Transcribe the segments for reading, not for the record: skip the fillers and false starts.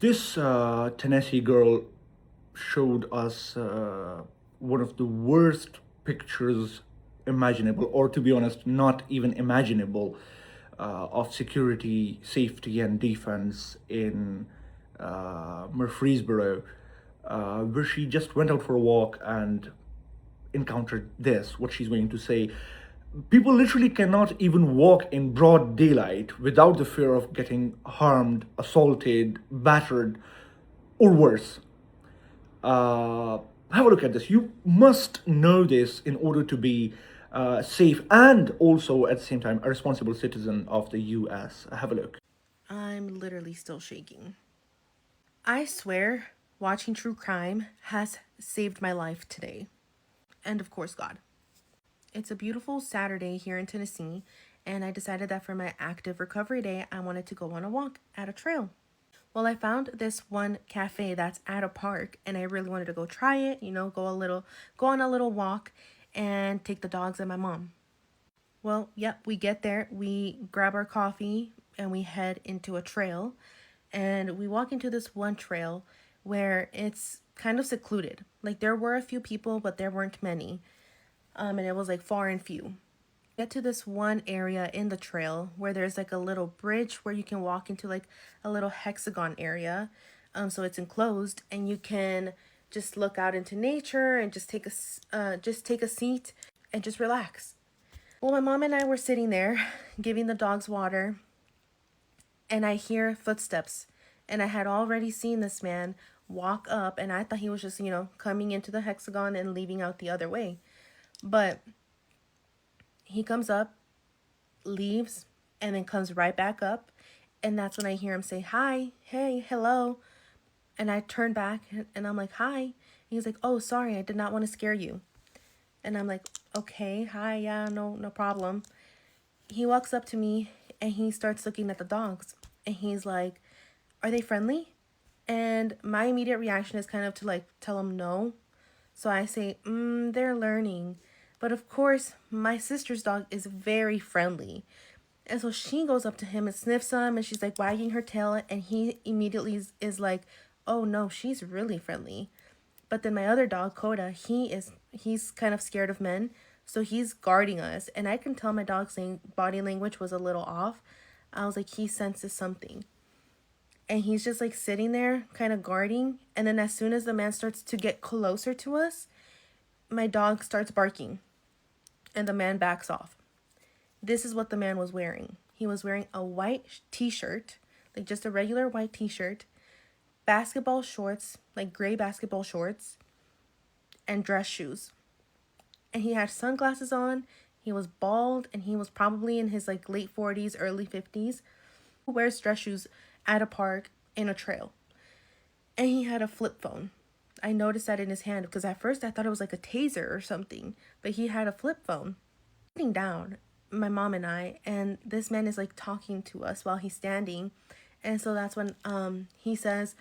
This Tennessee girl showed us one of the worst pictures imaginable, or to be honest, not even imaginable, of security, safety, and defense in Murfreesboro, where she just went out for a walk and encountered this, what she's going to say. People literally cannot even walk in broad daylight without the fear of getting harmed, assaulted, battered, or worse. Uh, have a look at this. You must know this in order to be safe and also at the same time a responsible citizen of the US. Have a look. I'm literally still shaking. I swear, watching true crime has saved my life today. And of course, God. It's a beautiful Saturday here in Tennessee, and I decided that for my active recovery day, I wanted to go on a walk at a trail. Well, I found this one cafe that's at a park, and I really wanted to go try it, go on a little walk and take the dogs and my mom. Well, yep, we get there, we grab our coffee, and we head into a trail. And we walk into this one trail where it's kind of secluded. Like there were a few people, but there weren't many. And it was like far and few. Get to this one area in the trail where there's like a little bridge where you can walk into like a little hexagon area. So it's enclosed, and you can just look out into nature and just take a seat and just relax. Well, my mom and I were sitting there giving the dogs water, and I hear footsteps. And I had already seen this man walk up, and I thought he was just, coming into the hexagon and leaving out the other way. But he comes up, leaves, and then comes right back up. And that's when I hear him say, "Hi, hey, hello." And I turn back and I'm like, "Hi." And he's like, "Oh, sorry, I did not want to scare you." And I'm like, "Okay, hi, yeah, no problem." He walks up to me and he starts looking at the dogs. And he's like, "Are they friendly?" And my immediate reaction is kind of to like tell him no. So I say, they're learning. But of course, my sister's dog is very friendly. And so she goes up to him and sniffs him, and she's like wagging her tail. And he immediately is like, "Oh no, she's really friendly." But then my other dog, Coda, he's kind of scared of men. So he's guarding us. And I can tell my dog's body language was a little off. I was like, he senses something. And he's just like sitting there kind of guarding, and then as soon as the man starts to get closer to us, my dog starts barking and the man backs off. This is what the man was wearing. He was wearing a white t-shirt, like just a regular white t-shirt, basketball shorts, like gray basketball shorts, and dress shoes. And he had sunglasses on. He was bald, and he was probably in his like late 40s, early 50s. Who wears dress shoes at a park in a trail? And he had a flip phone. I noticed that in his hand because at first I thought it was like a taser or something, but he had a flip phone. Sitting down, my mom and I, and this man is like talking to us while he's standing. And so that's when he says,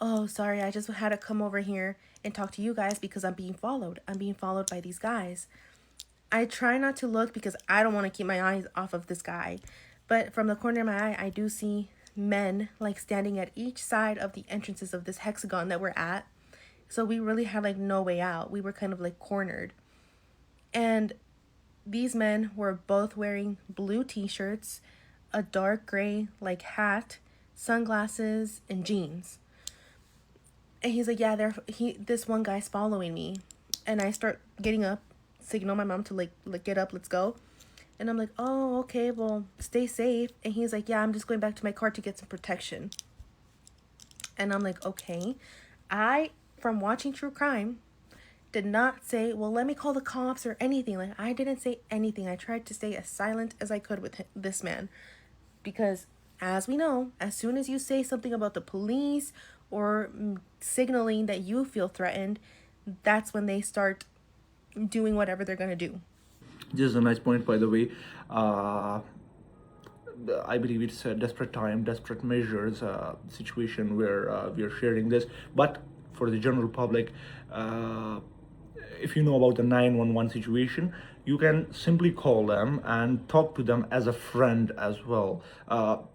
"Oh, sorry, I just had to come over here and talk to you guys because I'm being followed. I'm being followed by these guys." I try not to look because I don't want to keep my eyes off of this guy. But from the corner of my eye, I do see men like standing at each side of the entrances of this hexagon that we're at. So we really had like no way out. We were kind of like cornered. And these men were both wearing blue t-shirts, a dark gray like hat, sunglasses, and jeans. And he's like, "Yeah, this one guy's following me." And I start getting up, signal my mom to like get up, let's go. And I'm like, "Oh, okay, well, stay safe." And he's like, "Yeah, I'm just going back to my car to get some protection." And I'm like, "Okay." I, from watching true crime, did not say, "Well, let me call the cops" or anything. Like, I didn't say anything. I tried to stay as silent as I could with this man. Because, as we know, as soon as you say something about the police or signaling that you feel threatened, that's when they start doing whatever they're going to do. This is a nice point, by the way. Uh, I believe it's a desperate time, desperate measures situation where we are sharing this. But for the general public, if you know about the 911 situation, you can simply call them and talk to them as a friend as well.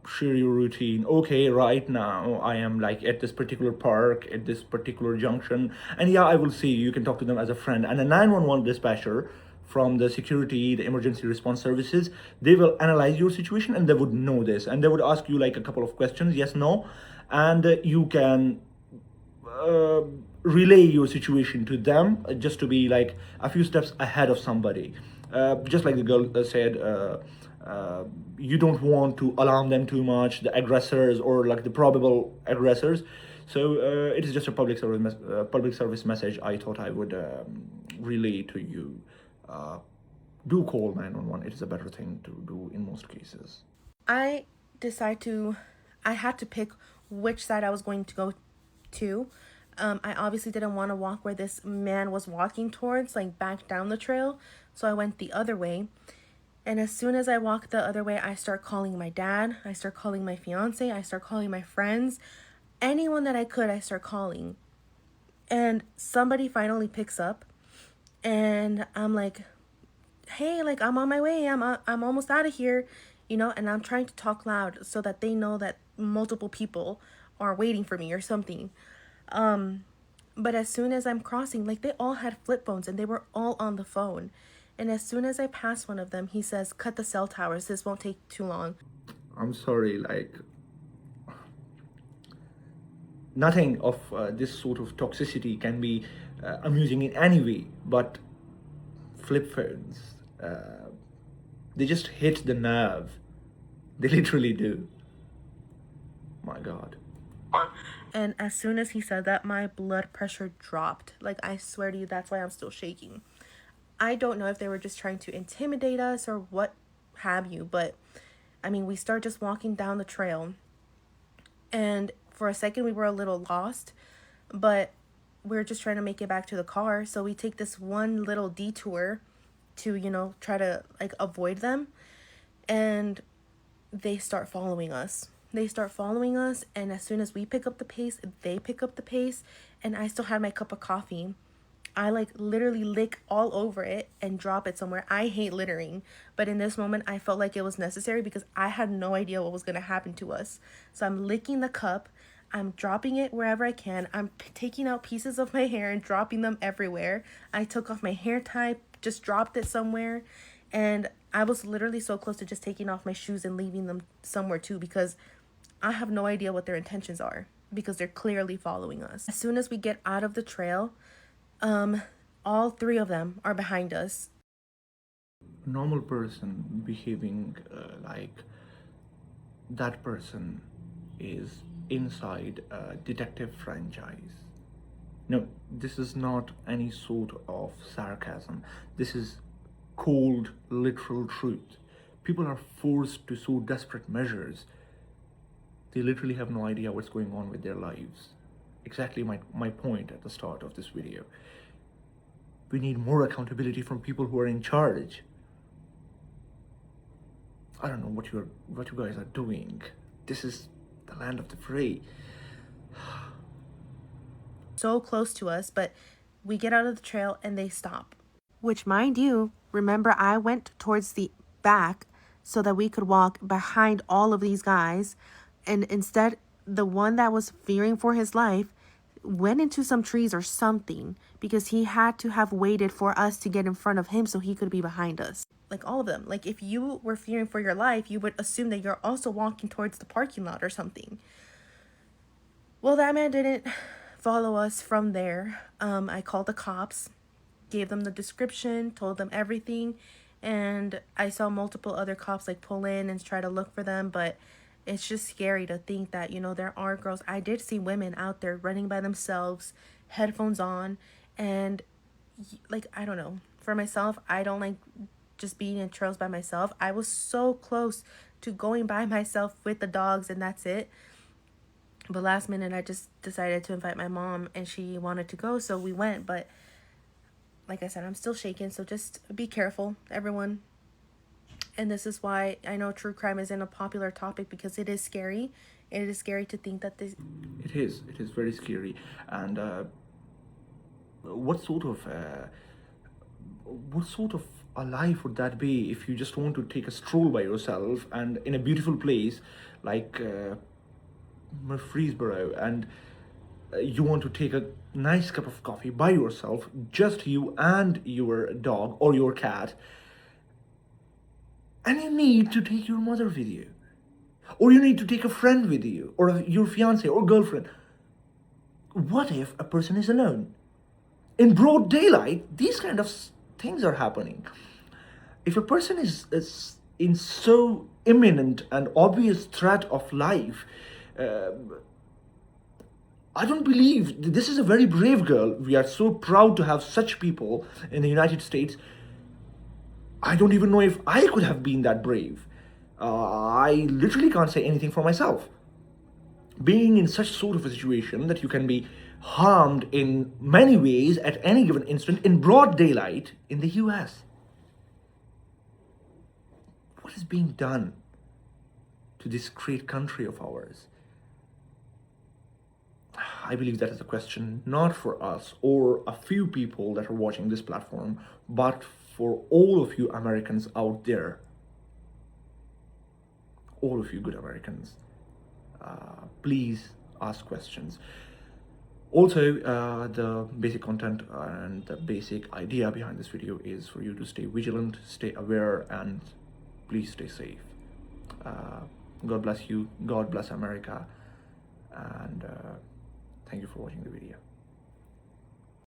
Share your routine. Okay, right now I am like at this particular park, at this particular junction, and yeah, I will see you. You can talk to them as a friend. And a 911 dispatcher from the security, the emergency response services, they will analyze your situation and they would know this. And they would ask you like a couple of questions, yes, no, and you can uh, relay your situation to them, just to be like a few steps ahead of somebody. Just like the girl said, you don't want to alarm them too much, the aggressors or like the probable aggressors. So it is just a public service message I thought I would relay to you. Uh, do call 911. It is a better thing to do in most cases. I decide to, I had to pick which side I was going to go to. I obviously didn't want to walk where this man was walking towards, like back down the trail. So I went the other way. And as soon as I walk the other way, I start calling my dad. I start calling my fiance. I start calling my friends. Anyone that I could, I start calling. And somebody finally picks up. And I'm like, hey, like I'm on my way. I'm almost out of here, you know, and I'm trying to talk loud so that they know that multiple people are waiting for me or something. But as soon as I'm crossing, like they all had flip phones and they were all on the phone. And as soon as I pass one of them, he says, cut the cell towers. This won't take too long. I'm sorry, like nothing of this sort of toxicity can be amusing in any way, but flip phones, they just hit the nerve. They literally do. My God. And as soon as he said that, my blood pressure dropped. Like, I swear to you, that's why I'm still shaking. I don't know if they were just trying to intimidate us or what have you, but I mean, we start just walking down the trail. And for a second, we were a little lost, but we're just trying to make it back to the car. So we take this one little detour to, you know, try to like avoid them. And they start following us. They start following us, and as soon as we pick up the pace, they pick up the pace, and I still had my cup of coffee. I like literally lick all over it and drop it somewhere. I hate littering, but in this moment, I felt like it was necessary because I had no idea what was going to happen to us. So I'm licking the cup, I'm dropping it wherever I can. I'm taking out pieces of my hair and dropping them everywhere. I took off my hair tie, just dropped it somewhere, and I was literally so close to just taking off my shoes and leaving them somewhere too because I have no idea what their intentions are because they're clearly following us. As soon as we get out of the trail, all three of them are behind us. A normal person behaving like that person is inside a detective franchise. No, this is not any sort of sarcasm. This is cold, literal truth. People are forced to so desperate measures. They literally have no idea what's going on with their lives. Exactly my point at the start of this video. We need more accountability from people who are in charge. I don't know what you guys are doing. This is the land of the free. So close to us, but we get out of the trail and they stop. Which, mind you, remember I went towards the back so that we could walk behind all of these guys. And instead, the one that was fearing for his life went into some trees or something because he had to have waited for us to get in front of him so he could be behind us. Like all of them. Like if you were fearing for your life, you would assume that you're also walking towards the parking lot or something. Well, that man didn't follow us from there. I called the cops, gave them the description, told them everything, and I saw multiple other cops like pull in and try to look for them, but it's just scary to think that, you know, there are girls. I did see women out there running by themselves, headphones on, and like, I don't know. For myself, I don't like just being in trails by myself. I was so close to going by myself with the dogs and that's it. But last minute, I just decided to invite my mom and she wanted to go, so we went. But like I said, I'm still shaking, so just be careful, everyone. And this is why I know true crime isn't a popular topic because it is scary. It is scary to think that this... It is very scary. And what sort of what sort of a life would that be if you just want to take a stroll by yourself and in a beautiful place like Murfreesboro, and you want to take a nice cup of coffee by yourself, just you and your dog or your cat, and you need to take your mother with you, or you need to take a friend with you, or your fiance or girlfriend. What if a person is alone? In broad daylight, these kind of things are happening. If a person is in so imminent and obvious threat of life, uh, I don't believe this is a very brave girl. We are so proud to have such people in the United States. I don't even know if I could have been that brave. I literally can't say anything for myself. Being in such sort of a situation that you can be harmed in many ways at any given instant in broad daylight in the US. What is being done to this great country of ours? I believe that is a question not for us or a few people that are watching this platform, but for all of you Americans out there. All of you good Americans. Please ask questions. Also, the basic content and the basic idea behind this video is for you to stay vigilant, stay aware, and please stay safe. God bless you. God bless America. And thank you for watching the video.